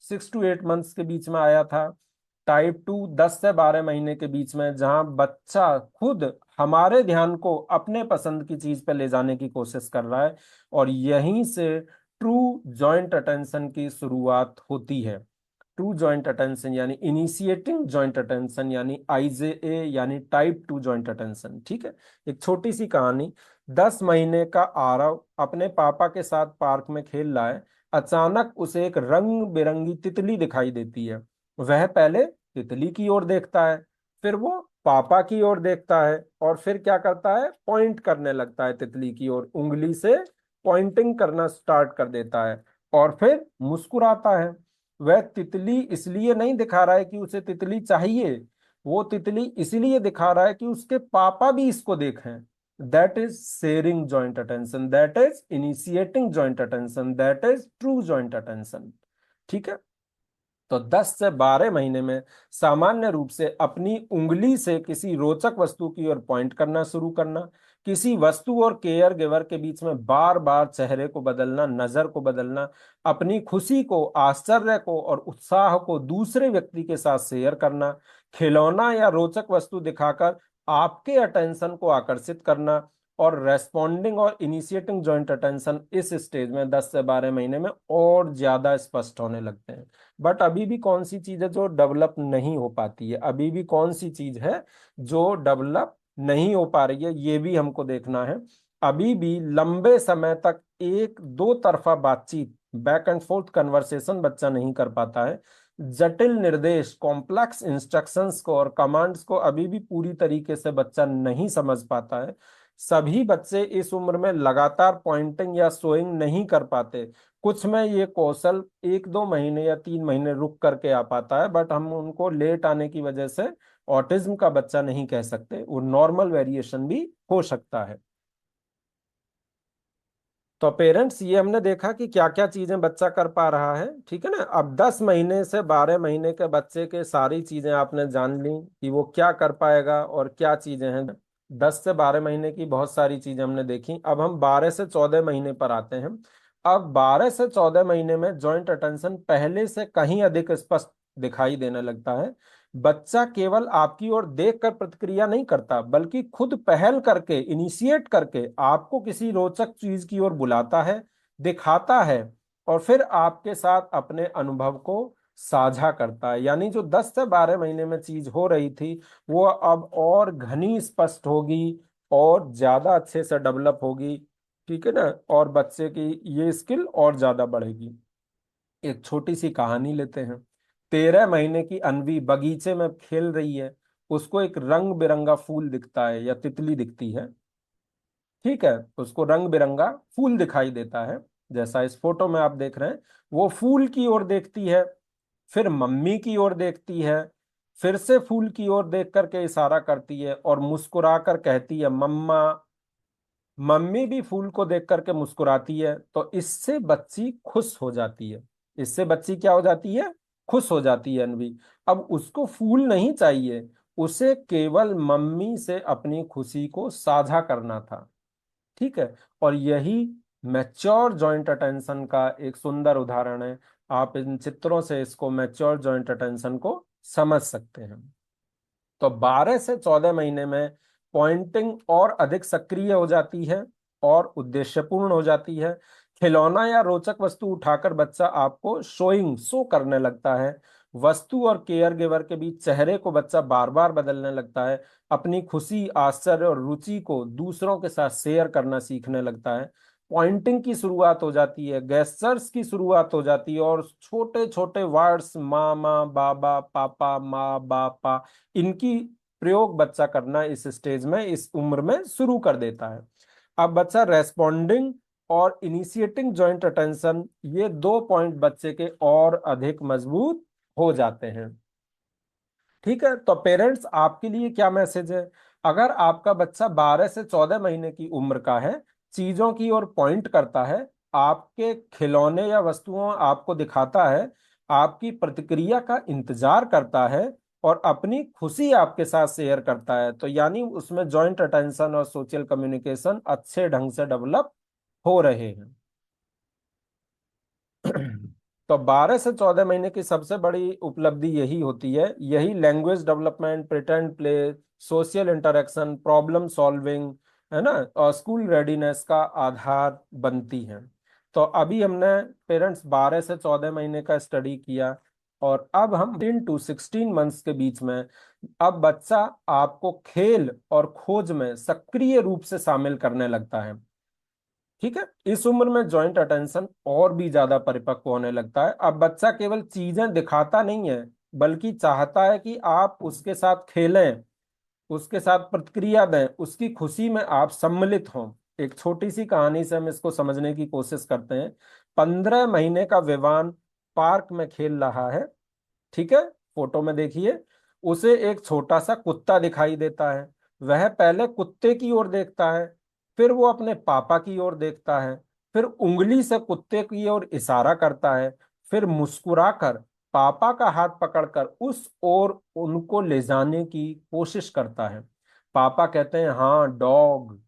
6 to 8 months के बीच में आया था। टाइप 2 10 से 12 महीने के बीच में, जहां बच्चा खुद हमारे ध्यान को अपने पसंद की चीज पे ले जाने की कोशिश कर रहा है, और यहीं से ट्रू जॉइंट अटेंशन की शुरुआत होती है। ट्रू जॉइंट अटेंशन यानी इनिशिएटिंग जॉइंट अटेंशन यानी आईजेए यानी टाइप 2 जॉइंट अटेंशन। ठीक है, एक छोटी सी कहानी। 10 महीने का आरव अपने पापा के साथ पार्क में खेल रहा है। अचानक उसे एक रंग बिरंगी तितली दिखाई देती है। वह पहले तितली की ओर देखता है, फिर वो पापा की ओर देखता है, और फिर क्या करता है, पॉइंट करने लगता है तितली की ओर, उंगली से पॉइंटिंग करना स्टार्ट कर देता है, और फिर मुस्कुराता है। वह तितली इसलिए नहीं दिखा रहा है कि उसे तितली चाहिए, वो तितली इसलिए दिखा रहा है कि उसके पापा भी इसको देखें। That is sharing joint attention, that is initiating joint attention, that is true joint attention. ठीक है, तो 10 से 12 महीने में सामान्य रूप से अपनी उंगली से किसी रोचक वस्तु की ओर पॉइंट करना शुरू करना, किसी वस्तु और केयर गिवर के बीच में बार बार चेहरे को बदलना, नजर को बदलना, अपनी खुशी को, आश्चर्य को और उत्साह को दूसरे व्यक्ति के साथ शेयर करना, खिलौना या रोचक वस्तु दिखाकर आपके अटेंशन को आकर्षित करना, और रेस्पॉन्डिंग और इनिशिएटिंग जॉइंट अटेंशन इस स्टेज में 10 से 12 महीने में और ज्यादा स्पष्ट होने लगते हैं। बट अभी भी कौन सी चीज है जो डेवलप नहीं हो पाती है, अभी भी कौन सी चीज है जो डेवलप नहीं हो पा रही है, ये भी हमको देखना है। अभी भी लंबे समय तक एक दो तरफा बातचीत, बैक एंड फोर्थ कन्वर्सेशन बच्चा नहीं कर पाता है। जटिल निर्देश, कॉम्प्लेक्स इंस्ट्रक्शंस को और कमांड्स को अभी भी पूरी तरीके से बच्चा नहीं समझ पाता है। सभी बच्चे इस उम्र में लगातार पॉइंटिंग या शोइंग नहीं कर पाते। कुछ में ये कौशल 1-2 महीने या 3 महीने रुक करके आ पाता है, बट हम उनको लेट आने की वजह से ऑटिज्म का बच्चा नहीं कह सकते, वो नॉर्मल वेरिएशन भी हो सकता है। तो पेरेंट्स, ये हमने देखा कि क्या क्या चीजें बच्चा कर पा रहा है। ठीक है ना, अब 10 महीने से 12 महीने के बच्चे के सारी चीजें आपने जान ली कि वो क्या कर पाएगा और क्या चीजें हैं। 10 से 12 महीने की बहुत सारी चीजें हमने देखी। अब हम 12 से 14 महीने पर आते हैं। अब 12 से 14 महीने में जॉइंट अटेंशन पहले से कहीं अधिक स्पष्ट दिखाई देने लगता है। बच्चा केवल आपकी ओर देखकर प्रतिक्रिया नहीं करता, बल्कि खुद पहल करके, इनिशिएट करके आपको किसी रोचक चीज की ओर बुलाता है, दिखाता है, और फिर आपके साथ अपने अनुभव को साझा करता है। यानी जो 10 से 12 महीने में चीज हो रही थी, वो अब और घनी स्पष्ट होगी और ज्यादा अच्छे से डेवलप होगी। ठीक है ना, और बच्चे की ये स्किल और ज्यादा बढ़ेगी। एक छोटी सी कहानी लेते हैं। 13 महीने की अनवी बगीचे में खेल रही है। उसको एक रंग बिरंगा फूल दिखता है या तितली दिखती है। ठीक है, उसको रंग बिरंगा फूल दिखाई देता है, जैसा इस फोटो में आप देख रहे हैं। वो फूल की ओर देखती है, फिर मम्मी की ओर देखती है, फिर से फूल की ओर देख करके इशारा करती है और मुस्कुरा कर कहती है मम्मा। मम्मी भी फूल को देख करके मुस्कुराती है, तो इससे बच्ची खुश हो जाती है। इससे बच्ची क्या हो जाती है, खुश हो जाती है अनवी। अब उसको फूल नहीं चाहिए, उसे केवल मम्मी से अपनी खुशी को साझा करना था। ठीक है, और यही मैच्योर जॉइंट अटेंशन का एक सुंदर उदाहरण है। आप इन चित्रों से इसको, मैच्योर जॉइंट अटेंशन को समझ सकते हैं। तो 12 से 14 महीने में पॉइंटिंग और अधिक सक्रिय हो जाती है और उद्देश्यपूर्ण हो जाती है। खिलौना या रोचक वस्तु उठाकर बच्चा आपको शो करने लगता है। वस्तु और केयर गिवर के बीच चेहरे को बच्चा बार बार बदलने लगता है। अपनी खुशी, आश्चर्य और रुचि को दूसरों के साथ शेयर करना सीखने लगता है। पॉइंटिंग की शुरुआत हो जाती है, गेस्चर्स की शुरुआत हो जाती है, और छोटे छोटे वर्ड्स, मामा, बाबा, पापा, माँ, बापा, इनकी प्रयोग बच्चा करना इस स्टेज में, इस उम्र में शुरू कर देता है। अब बच्चा रेस्पॉन्डिंग और इनिशिएटिंग जॉइंट अटेंशन, ये 2 पॉइंट बच्चे के और अधिक मजबूत हो जाते हैं। ठीक है, तो पेरेंट्स, आपके लिए क्या मैसेज है? अगर आपका बच्चा 12 से 14 महीने की उम्र का है, चीजों की ओर पॉइंट करता है, आपके खिलौने या वस्तुओं आपको दिखाता है, आपकी प्रतिक्रिया का इंतजार करता है, और अपनी खुशी आपके साथ शेयर करता है, तो यानी उसमें जॉइंट अटेंशन और सोशल कम्युनिकेशन अच्छे ढंग से डेवलप हो रहे हैं। तो 12 से 14 महीने की सबसे बड़ी उपलब्धि यही होती है, यही language development, pretend play, social interaction, problem solving, है ना, और स्कूल रेडीनेस का आधार बनती है। तो अभी हमने पेरेंट्स 12 से 14 महीने का स्टडी किया, और अब हम 15 to 16 मंथ्स के बीच में अब बच्चा आपको खेल और खोज में सक्रिय रूप से शामिल करने लगता है। ठीक है, इस उम्र में जॉइंट अटेंशन और भी ज्यादा परिपक्व होने लगता है। अब बच्चा केवल चीजें दिखाता नहीं है, बल्कि चाहता है कि आप उसके साथ खेलें, उसके साथ प्रतिक्रिया दें, उसकी खुशी में आप सम्मिलित हों। एक छोटी सी कहानी से हम इसको समझने की कोशिश करते हैं। 15 महीने का विवान पार्क में खेल रहा है। ठीक है, फोटो में देखिए, उसे एक छोटा सा कुत्ता दिखाई देता है। वह पहले कुत्ते की ओर देखता है, फिर वो अपने पापा की ओर देखता है, फिर उंगली से कुत्ते की ओर इशारा करता है, फिर मुस्कुराकर पापा का हाथ पकड़कर उस ओर उनको ले जाने की कोशिश करता है। पापा कहते हैं हाँ डॉग,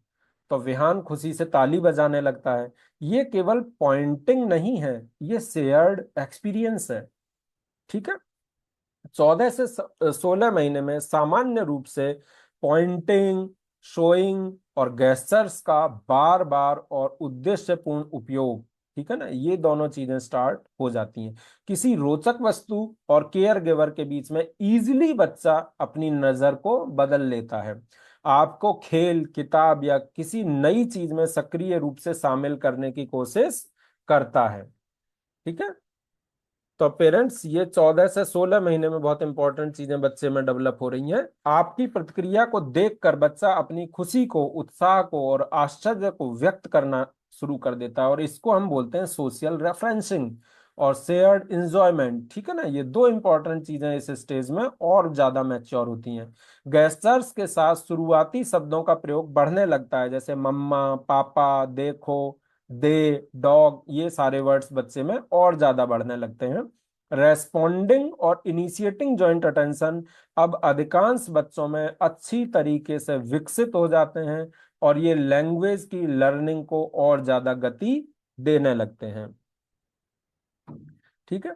तो विहान खुशी से ताली बजाने लगता है। ये केवल पॉइंटिंग नहीं है, ये शेयर्ड एक्सपीरियंस है। ठीक है, 14 से 16 महीने में सामान्य रूप से पॉइंटिंग, शोइंग और गेस्चर्स का बार बार और उद्देश्यपूर्ण उपयोग, ठीक है ना, ये दोनों चीजें स्टार्ट हो जाती हैं। किसी रोचक वस्तु और केयर गिवर के बीच में इजीली बच्चा अपनी नजर को बदल लेता है, आपको खेल, किताब या किसी नई चीज में सक्रिय रूप से शामिल करने की कोशिश करता है। ठीक है, तो पेरेंट्स ये 14 से 16 महीने में बहुत इंपॉर्टेंट चीजें बच्चे में डेवलप हो रही हैं। आपकी प्रतिक्रिया को देखकर बच्चा अपनी खुशी को, उत्साह को और आश्चर्य को व्यक्त करना शुरू कर देता है, और इसको हम बोलते हैं सोशल रेफरेंसिंग और शेयर्ड इंजॉयमेंट। ठीक है ना, ये दो इंपॉर्टेंट चीजें इस स्टेज में और ज्यादा मैच्योर होती हैं। गेस्चर्स के साथ शुरुआती शब्दों का प्रयोग बढ़ने लगता है, जैसे मम्मा, पापा, देखो, दे, डॉग, ये सारे वर्ड्स बच्चे में और ज्यादा बढ़ने लगते हैं। रेस्पॉन्डिंग और इनिशिएटिंग जॉइंट अटेंशन अब अधिकांश बच्चों में अच्छी तरीके से विकसित हो जाते हैं, और ये लैंग्वेज की लर्निंग को और ज्यादा गति देने लगते हैं। ठीक है,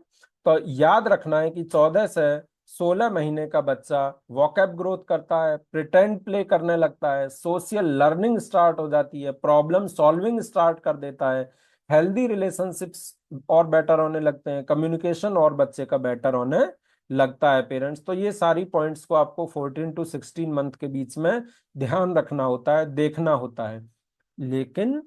तो याद रखना है कि 14 से 16 महीने का बच्चा वोकैब ग्रोथ करता है, प्रिटेंड प्ले करने लगता है, सोशल लर्निंग स्टार्ट हो जाती है, प्रॉब्लम सॉल्विंग स्टार्ट कर देता है, हेल्दी रिलेशनशिप्स और बेटर होने लगते हैं, कम्युनिकेशन और बच्चे का बेटर होने लगता है। पेरेंट्स, तो ये सारी पॉइंट्स को आपको 14 to 16 मंथ के बीच में ध्यान रखना होता है, देखना होता है। लेकिन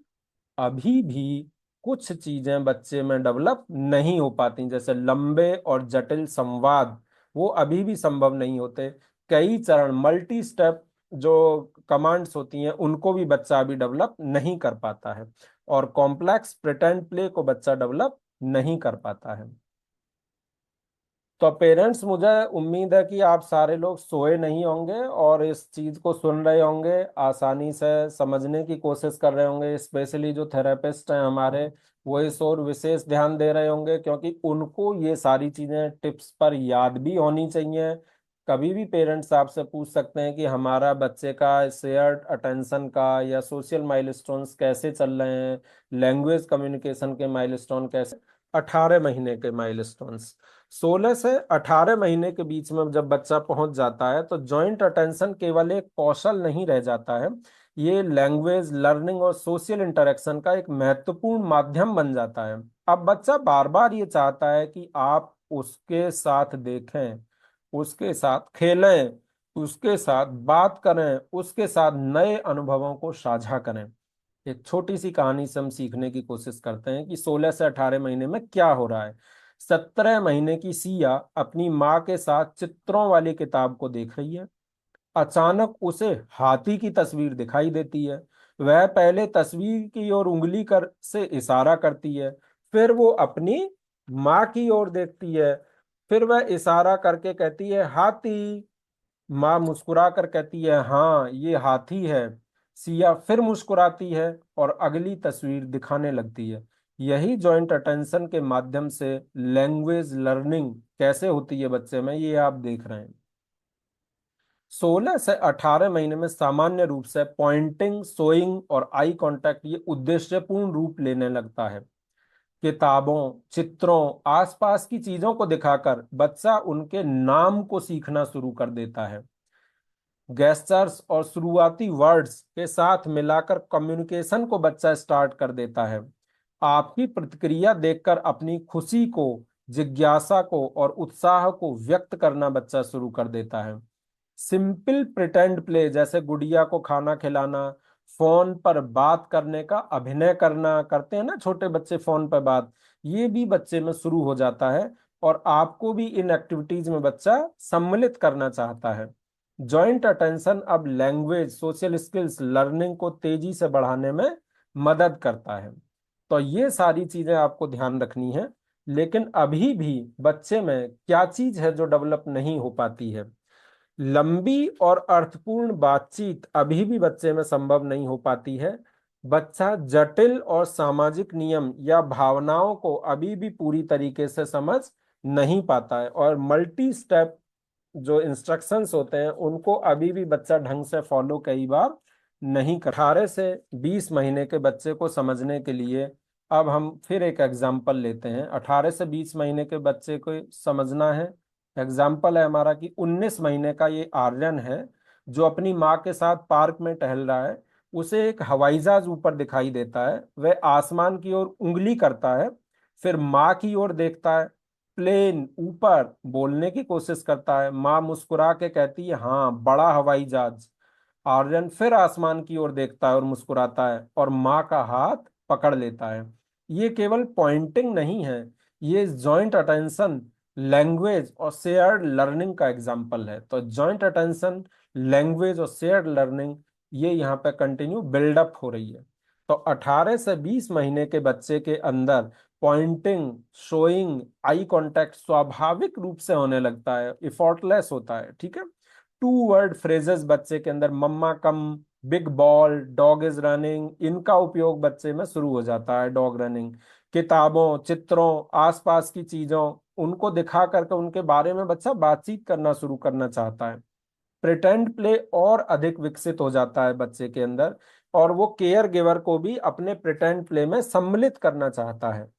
अभी भी कुछ चीजें बच्चे में डेवलप नहीं हो पाती, जैसे लंबे और जटिल संवाद, वो अभी भी संभव नहीं होते। कई चरण, मल्टी स्टेप जो कमांड्स होती हैं, उनको भी बच्चा अभी डेवलप नहीं कर पाता है, और कॉम्प्लेक्स प्रिटेंड प्ले को बच्चा डेवलप नहीं कर पाता है। तो पेरेंट्स, मुझे उम्मीद है कि आप सारे लोग सोए नहीं होंगे और इस चीज को सुन रहे होंगे, आसानी से समझने की कोशिश कर रहे होंगे। स्पेशली जो थेरेपिस्ट हैं हमारे, वो इस और विशेष ध्यान दे रहे होंगे, क्योंकि उनको ये सारी चीजें टिप्स पर याद भी होनी चाहिए। कभी भी पेरेंट्स आपसे पूछ सकते हैं कि हमारा बच्चे का शेयर्ड अटेंशन का या सोशल माइलस्टोन्स कैसे चल रहे हैं, लैंग्वेज कम्युनिकेशन के माइलस्टोन कैसे। 18 महीने के माइलस्टोन्स, 16 से 18 महीने के बीच में जब बच्चा पहुंच जाता है, तो जॉइंट अटेंशन केवल एक कौशल नहीं रह जाता है, ये लैंग्वेज लर्निंग और सोशल इंटरेक्शन का एक महत्वपूर्ण माध्यम बन जाता है। अब बच्चा बार बार ये चाहता है कि आप उसके साथ देखें, उसके साथ खेलें, उसके साथ बात करें, उसके साथ नए अनुभवों को साझा करें। एक छोटी सी कहानी से हम सीखने की कोशिश करते हैं कि 16 से 18 महीने में क्या हो रहा है। 17 महीने की सिया अपनी माँ के साथ चित्रों वाली किताब को देख रही है। अचानक उसे हाथी की तस्वीर दिखाई देती है। वह पहले तस्वीर की ओर उंगली कर से इशारा करती है, फिर वो अपनी माँ की ओर देखती है, फिर वह इशारा करके कहती है हाथी। माँ मुस्कुरा कर कहती है हाँ ये हाथी है। सिया फिर मुस्कुराती है और अगली तस्वीर दिखाने लगती है। यही जॉइंट अटेंशन के माध्यम से लैंग्वेज लर्निंग कैसे होती है बच्चे में, ये आप देख रहे हैं। 16 से 18 महीने में सामान्य रूप से पॉइंटिंग, सोइंग और आई कांटेक्ट ये उद्देश्यपूर्ण रूप लेने लगता है। किताबों, चित्रों, आसपास की चीजों को दिखाकर बच्चा उनके नाम को सीखना शुरू कर देता है। गेस्चर्स और शुरुआती वर्ड्स के साथ मिलाकर कम्युनिकेशन को बच्चा स्टार्ट कर देता है। आपकी प्रतिक्रिया देखकर अपनी खुशी को, जिज्ञासा को और उत्साह को व्यक्त करना बच्चा शुरू कर देता है। सिंपल प्रिटेंड प्ले जैसे गुड़िया को खाना खिलाना, फोन पर बात करने का अभिनय करना, करते हैं ना छोटे बच्चे फोन पर बात, ये भी बच्चे में शुरू हो जाता है और आपको भी इन एक्टिविटीज में बच्चा सम्मिलित करना चाहता है। जॉइंट अटेंशन अब लैंग्वेज, सोशल स्किल्स, लर्निंग को तेजी से बढ़ाने में मदद करता है। तो ये सारी चीजें आपको ध्यान रखनी है। लेकिन अभी भी बच्चे में क्या चीज है जो डेवलप नहीं हो पाती है? लंबी और अर्थपूर्ण बातचीत अभी भी बच्चे में संभव नहीं हो पाती है। बच्चा जटिल और सामाजिक नियम या भावनाओं को अभी भी पूरी तरीके से समझ नहीं पाता है और मल्टी स्टेप जो इंस्ट्रक्शंस होते हैं उनको अभी भी बच्चा ढंग से फॉलो कई बार नहीं कर। 18 से 20 महीने के बच्चे को समझने के लिए अब हम फिर एक एग्जाम्पल लेते हैं। 18 से 20 महीने के बच्चे को समझना है। एग्जाम्पल है हमारा कि 19 महीने का ये आर्यन है जो अपनी माँ के साथ पार्क में टहल रहा है। उसे एक हवाई जहाज ऊपर दिखाई देता है। वह आसमान की ओर उंगली करता है, फिर माँ की ओर देखता है, प्लेन ऊपर, बोलने की कोशिश करता है। माँ मुस्कुरा के कहती है हाँ, बड़ा हवाई जहाज। आर्यन फिर आसमान की ओर देखता है और मुस्कुराता है और माँ का हाथ पकड़ लेता है। ये केवल पॉइंटिंग नहीं है, ये जॉइंट अटेंशन, लैंग्वेज और शेयर्ड लर्निंग का एग्जाम्पल है। तो जॉइंट अटेंशन, लैंग्वेज और शेयर्ड लर्निंग ये यहाँ पे कंटिन्यू बिल्डअप हो रही है। तो 18 से 20 महीने के बच्चे के अंदर पॉइंटिंग, शोइंग, आई कांटेक्ट स्वाभाविक रूप से होने लगता है, इफोर्टलेस होता है। ठीक है। टू वर्ड फ्रेजेस बच्चे के अंदर, mama come, big ball, dog is running, इनका उपयोग बच्चे में शुरू हो जाता है। डॉग रनिंग, किताबों, चित्रों, आसपास की चीजों, उनको दिखा करके उनके बारे में बच्चा बातचीत करना शुरू करना चाहता है। प्रिटेंड प्ले और अधिक विकसित हो जाता है बच्चे के अंदर और वो केयर गिवर को भी अपने प्रिटेंड प्ले में सम्मिलित करना चाहता है।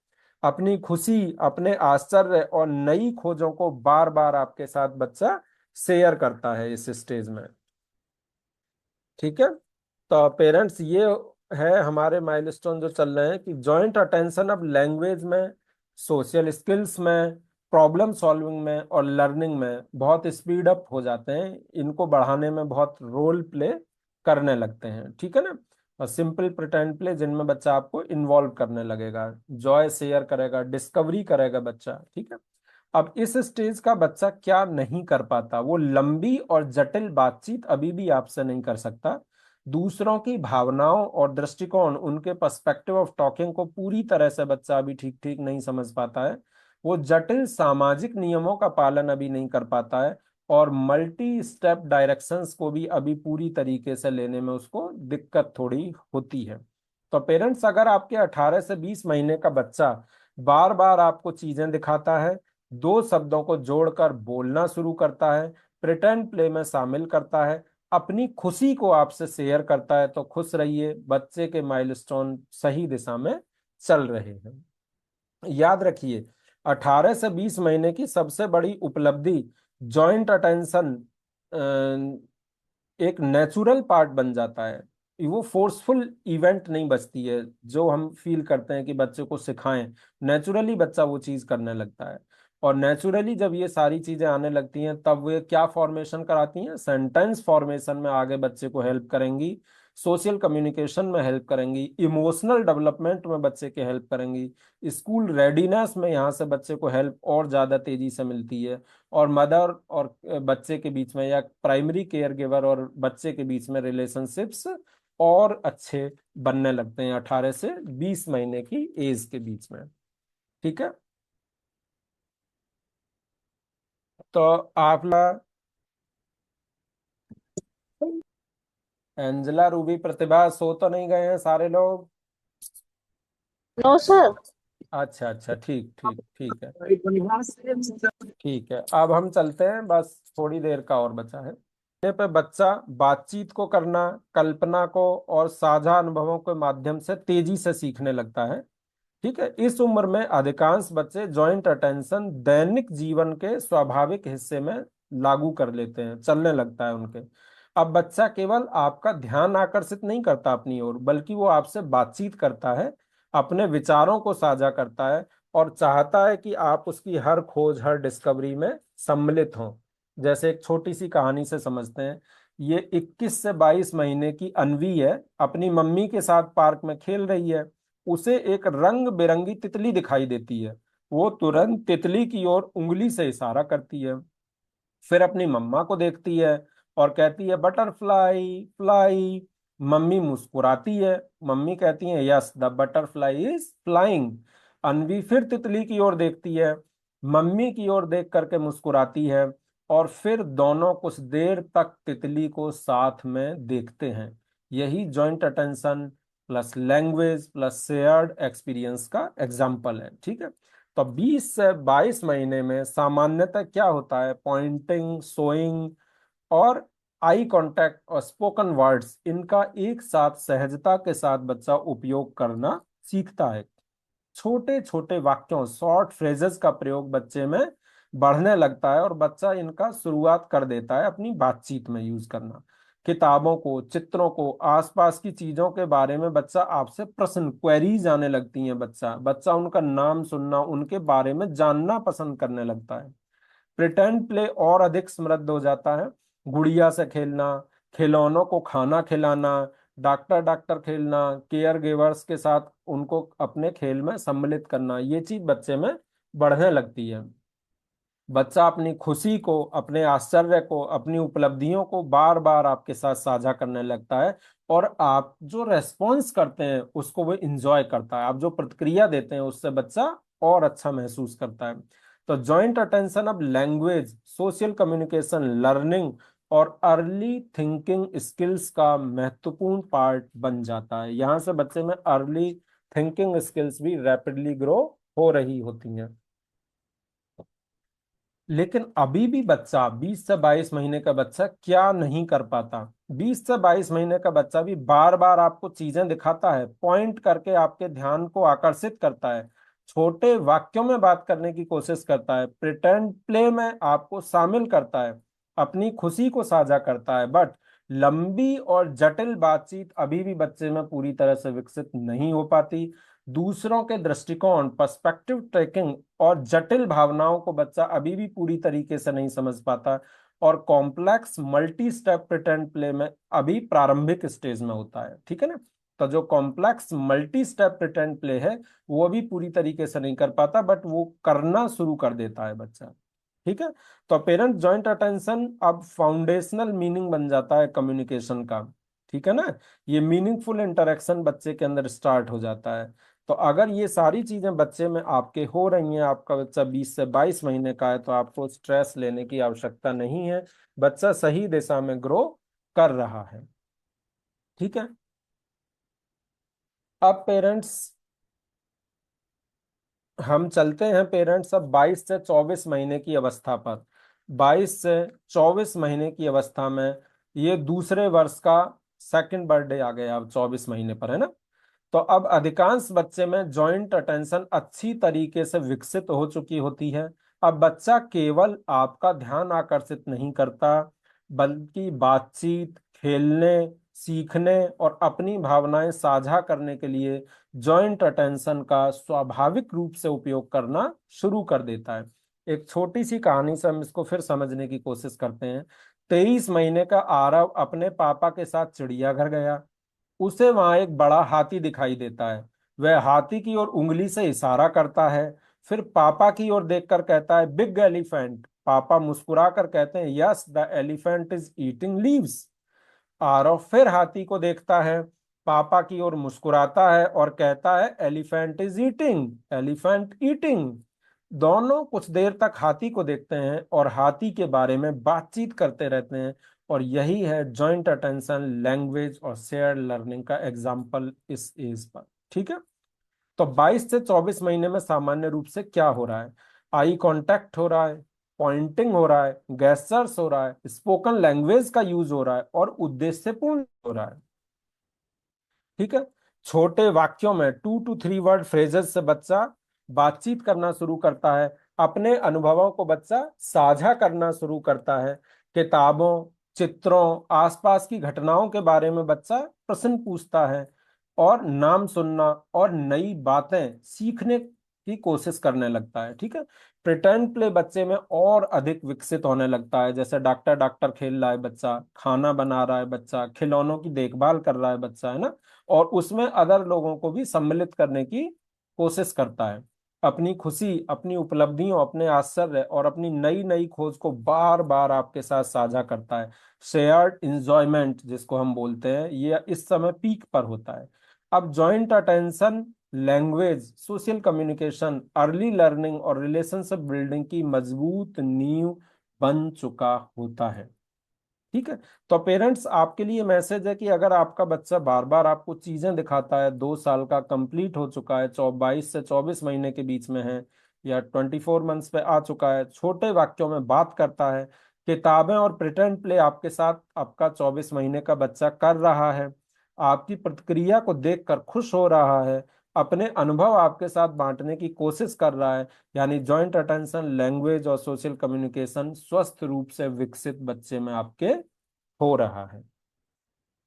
अपनी खुशी, अपने आश्चर्य और नई खोजों को बार बार आपके साथ बच्चा शेयर करता है इस स्टेज में। ठीक है। तो पेरेंट्स ये है हमारे माइलस्टोन जो चल रहे हैं कि जॉइंट अटेंशन अब लैंग्वेज में, सोशल स्किल्स में, प्रॉब्लम सॉल्विंग में और लर्निंग में बहुत स्पीड अप हो जाते हैं। इनको बढ़ाने में बहुत रोल प्ले करने लगते हैं। ठीक है ना। और सिंपल प्रिटेंड प्ले जिनमें बच्चा आपको इन्वॉल्व करने लगेगा, जॉय शेयर करेगा, डिस्कवरी करेगा बच्चा। ठीक है। अब इस स्टेज का बच्चा क्या नहीं कर पाता? वो लंबी और जटिल बातचीत अभी भी आपसे नहीं कर सकता। दूसरों की भावनाओं और दृष्टिकोण, उनके पर्सपेक्टिव ऑफ टॉकिंग को पूरी तरह से बच्चा अभी ठीक ठीक नहीं समझ पाता है। वो जटिल सामाजिक नियमों का पालन अभी नहीं कर पाता है और मल्टी स्टेप डायरेक्शंस को भी अभी पूरी तरीके से लेने में उसको दिक्कत थोड़ी होती है। तो पेरेंट्स, अगर आपके 18 से 20 महीने का बच्चा बार बार आपको चीजें दिखाता है, दो शब्दों को जोड़कर बोलना शुरू करता है, प्रिटेंड प्ले में शामिल करता है, अपनी खुशी को आपसे शेयर करता है, तो खुश रहिए, बच्चे के माइलस्टोन सही दिशा में चल रहे हैं। याद रखिए, 18 से 20 महीने की सबसे बड़ी उपलब्धि जॉइंट अटेंशन एक नेचुरल पार्ट बन जाता है। वो फोर्सफुल इवेंट नहीं बचती है जो हम फील करते हैं कि बच्चे को सिखाएं। नेचुरली बच्चा वो चीज करने लगता है और नेचुरली जब ये सारी चीजें आने लगती हैं तब वे क्या फॉर्मेशन कराती हैं? सेंटेंस फॉर्मेशन में आगे बच्चे को हेल्प करेंगी, सोशल कम्युनिकेशन में हेल्प करेंगी, इमोशनल डेवलपमेंट में बच्चे के हेल्प करेंगी, स्कूल रेडीनेस में यहाँ से बच्चे को हेल्प और ज्यादा तेजी से मिलती है। और मदर और बच्चे के बीच में या प्राइमरी केयर गिवर और बच्चे के बीच में रिलेशनशिप्स और अच्छे बनने लगते हैं 18 से 20 महीने की एज के बीच में। ठीक है। तो आप एंजेला, रूबी, प्रतिभा सो तो नहीं गए हैं सारे लोग? No sir. अच्छा अच्छा, ठीक ठीक ठीक है। ठीक है, अब हम चलते हैं, बस थोड़ी देर का और बचा है। ये पे बच्चा बातचीत को करना, कल्पना को और साझा अनुभवों के माध्यम से तेजी से सीखने लगता है। ठीक है, इस उम्र में अधिकांश बच्चे जॉइंट अटेंशन दैनिक जीवन के स्वाभाविक हिस्से में लागू कर लेते हैं, चलने लगता है उनके। अब बच्चा केवल आपका ध्यान आकर्षित नहीं करता अपनी ओर, बल्कि वो आपसे बातचीत करता है, अपने विचारों को साझा करता है, और चाहता है कि आप उसकी हर खोज, हर डिस्कवरी में सम्मिलित हों। जैसे एक छोटी सी कहानी से समझते हैं। ये 21 से 22 महीने की अनवी है, अपनी मम्मी के साथ पार्क में खेल रही है। उसे एक रंग बिरंगी तितली दिखाई देती है। वो तुरंत तितली की ओर उंगली से इशारा करती है, फिर अपनी मम्मा को देखती है और कहती है बटरफ्लाई फ्लाई। मम्मी मुस्कुराती है, मम्मी कहती है yes the butterfly is flying. Anvi फिर तितली की ओर देखती है, मम्मी की ओर देख करके मुस्कुराती है, और फिर दोनों कुछ देर तक तितली को साथ में देखते हैं। यही joint attention plus language plus shared experience का एग्जाम्पल है। ठीक है, तो 20 से 22 महीने में सामान्यतः क्या होता है, पॉइंटिंग, सोइंग और आई कांटेक्ट और स्पोकन वर्ड्स, इनका एक साथ सहजता के साथ बच्चा उपयोग करना सीखता है। छोटे छोटे वाक्यों, शॉर्ट फ्रेजेस का प्रयोग बच्चे में बढ़ने लगता है, और बच्चा इनका शुरुआत कर देता है अपनी बातचीत में यूज करना। किताबों को, चित्रों को, आसपास की चीजों के बारे में बच्चा आपसे प्रश्न, क्वेरीज आने लगती हैं। बच्चा बच्चा उनका नाम सुनना, उनके बारे में जानना पसंद करने लगता है। प्रिटेंड प्ले और अधिक समृद्ध हो जाता है। गुड़िया से खेलना, खिलौनों को खाना खिलाना, डॉक्टर डॉक्टर खेलना, केयर गिवर्स के साथ उनको अपने खेल में सम्मिलित करना, ये चीज बच्चे में बढ़ने लगती है। बच्चा अपनी खुशी को, अपने आश्चर्य को, अपनी उपलब्धियों को बार बार आपके साथ साझा करने लगता है, और आप जो रेस्पॉन्स करते हैं उसको वो इंजॉय करता है। आप जो प्रतिक्रिया देते हैं उससे बच्चा और अच्छा महसूस करता है। तो जॉइंट अटेंशन अब लैंग्वेज, सोशल कम्युनिकेशन, लर्निंग और अर्ली थिंकिंग स्किल्स का महत्वपूर्ण पार्ट बन जाता है। यहाँ से बच्चे में अर्ली थिंकिंग स्किल्स भी रैपिडली ग्रो हो रही होती हैं। लेकिन अभी भी बच्चा, 20 से 22 महीने का बच्चा क्या नहीं कर पाता। 20 से 22 महीने का बच्चा भी बार बार आपको चीजें दिखाता है, पॉइंट करके आपके ध्यान को आकर्षित करता है, छोटे वाक्यों में बात करने की कोशिश करता है, प्रिटेंड प्ले में आपको शामिल करता है, अपनी खुशी को साझा करता है। बट लंबी और जटिल बातचीत अभी भी बच्चे में पूरी तरह से विकसित नहीं हो पाती। दूसरों के दृष्टिकोण, पर्सपेक्टिव ट्रेकिंग और जटिल भावनाओं को बच्चा अभी भी पूरी तरीके से नहीं समझ पाता, और complex multi step pretend play में अभी प्रारंभिक स्टेज में होता है। ठीक है ना, तो जो complex multi step pretend play है वो अभी पूरी तरीके से नहीं कर पाता, बट वो करना शुरू कर देता है बच्चा। ठीक है, तो पेरेंट जॉइंट अटेंशन अब फाउंडेशनल मीनिंग बन जाता है कम्युनिकेशन का। ठीक है ना, ये मीनिंगफुल इंटरेक्शन बच्चे के अंदर स्टार्ट हो जाता है। तो अगर ये सारी चीजें बच्चे में आपके हो रही हैं, आपका बच्चा 20 से 22 महीने का है, तो आपको स्ट्रेस लेने की आवश्यकता नहीं है। बच्चा सही दिशा में ग्रो कर रहा है। ठीक है, अब पेरेंट्स, हम चलते हैं पेरेंट्स अब 22 से 24 महीने की अवस्था पर। 22 से 24 महीने की अवस्था में, ये दूसरे वर्ष का सेकंड बर्थडे आ गया अब 24 महीने पर, है ना। तो अब अधिकांश बच्चे में जॉइंट अटेंशन अच्छी तरीके से विकसित हो चुकी होती है। अब बच्चा केवल आपका ध्यान आकर्षित नहीं करता, बल्कि बातचीत, खेलने, सीखने और अपनी भावनाएं साझा करने के लिए जॉइंट अटेंशन का स्वाभाविक रूप से उपयोग करना शुरू कर देता है। एक छोटी सी कहानी से हम इसको फिर समझने की कोशिश करते हैं। 23 महीने का आरव अपने पापा के साथ चिड़ियाघर गया। उसे वहां एक बड़ा हाथी दिखाई देता है। वह हाथी की ओर उंगली से इशारा करता है, फिर पापा की ओर देखकर कहता है बिग एलिफेंट। पापा मुस्कुरा कर कहते हैं yes the elephant is eating leaves. Aarav फिर हाथी को देखता है, पापा की ओर मुस्कुराता है और कहता है elephant is eating, elephant eating. दोनों कुछ देर तक हाथी को देखते हैं और हाथी के बारे में बातचीत करते रहते हैं, और यही है जॉइंट अटेंशन, लैंग्वेज और शेयर लर्निंग का एग्जाम्पल इस एज पर। ठीक है, तो 22 से 24 महीने में सामान्य रूप से क्या हो रहा है, आई कांटेक्ट हो रहा है, पॉइंटिंग हो रहा है, गेस्चर्स हो रहा है, स्पोकन लैंग्वेज का यूज हो रहा है, और उद्देश्यपूर्ण हो रहा है। ठीक है, छोटे वाक्यों में 2 to 3 वर्ड फ्रेजेस से बच्चा बातचीत करना शुरू करता है। अपने अनुभवों को बच्चा साझा करना शुरू करता है। किताबों, चित्रों, आसपास की घटनाओं के बारे में बच्चा प्रश्न पूछता है और नाम सुनना और नई बातें सीखने की कोशिश करने लगता है। ठीक है। प्रिटेंड प्ले बच्चे में और अधिक विकसित होने लगता है, जैसे डॉक्टर डॉक्टर खेल रहा है बच्चा, खाना बना रहा है बच्चा, खिलौनों की देखभाल कर रहा है बच्चा, है ना। और उसमें अदर लोगों को भी सम्मिलित करने की कोशिश करता है। अपनी खुशी, अपनी उपलब्धियों, अपने आश्चर्य और अपनी नई नई खोज को बार बार आपके साथ साझा करता है। शेयर्ड इंजॉयमेंट जिसको हम बोलते हैं, ये इस समय पीक पर होता है। अब joint attention, language, social communication, early learning और रिलेशनशिप बिल्डिंग की मजबूत नींव बन चुका होता है। ठीक है। तो पेरेंट्स, आपके लिए मैसेज है कि अगर आपका बच्चा बार बार आपको चीजें दिखाता है, 2 साल का कंप्लीट हो चुका है, 22 से 24 महीने के बीच में है, या 24 मंथ्स पे आ चुका है, छोटे वाक्यों में बात करता है, किताबें और प्रिटेंड प्ले आपके साथ आपका 24 महीने का बच्चा कर रहा है, आपकी प्रतिक्रिया को देखकर खुश हो रहा है, अपने अनुभव आपके साथ बांटने की कोशिश कर रहा है, यानी जॉइंट अटेंशन, लैंग्वेज और सोशल कम्युनिकेशन स्वस्थ रूप से विकसित बच्चे में आपके हो रहा है।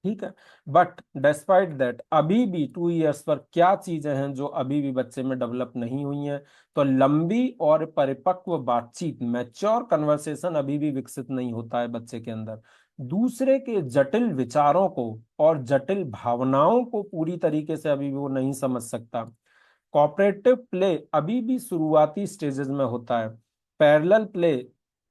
ठीक है। बट डिस्पाइट दैट, अभी भी 2 इयर्स पर क्या चीजें हैं जो अभी भी बच्चे में डेवलप नहीं हुई हैं? तो लंबी और परिपक्व बातचीत, मैच्योर कन्वर्सेशन अभी भी विकसित नहीं होता है बच्चे के अंदर। दूसरे के जटिल विचारों को और जटिल भावनाओं को पूरी तरीके से अभी भी वो नहीं समझ सकता। कॉपरेटिव प्ले अभी भी शुरुआती स्टेजेस में होता है। पैरेलल प्ले,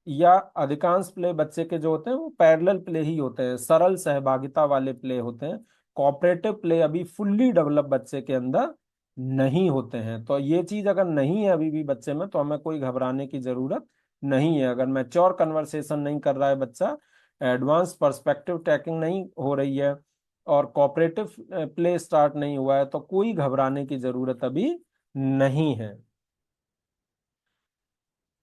या अधिकांश प्ले बच्चे के जो होते हैं वो पैरेलल प्ले ही होते हैं, सरल सहभागिता वाले प्ले होते हैं। कॉपरेटिव प्ले अभी फुल्ली डेवलप बच्चे के अंदर नहीं होते हैं। तो ये चीज अगर नहीं है अभी भी बच्चे में, तो हमें कोई घबराने की जरूरत नहीं है। अगर मैच्योर कन्वर्सेशन नहीं कर रहा है बच्चा, एडवांस पर्सपेक्टिव टेकिंग नहीं हो रही है और कोऑपरेटिव प्ले स्टार्ट नहीं हुआ है, तो कोई घबराने की जरूरत अभी नहीं है।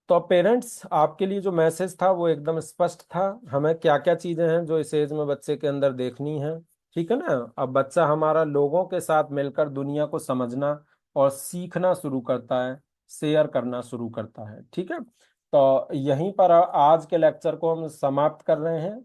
तो पेरेंट्स, आपके लिए जो मैसेज था वो एकदम स्पष्ट था। हमें क्या क्या चीजें हैं जो इस एज में बच्चे के अंदर देखनी है। ठीक है ना। अब बच्चा हमारा लोगों के साथ मिलकर दुनिया को समझना और सीखना शुरू करता है, शेयर करना शुरू करता है। ठीक है। तो यहीं पर आज के लेक्चर को हम समाप्त कर रहे हैं।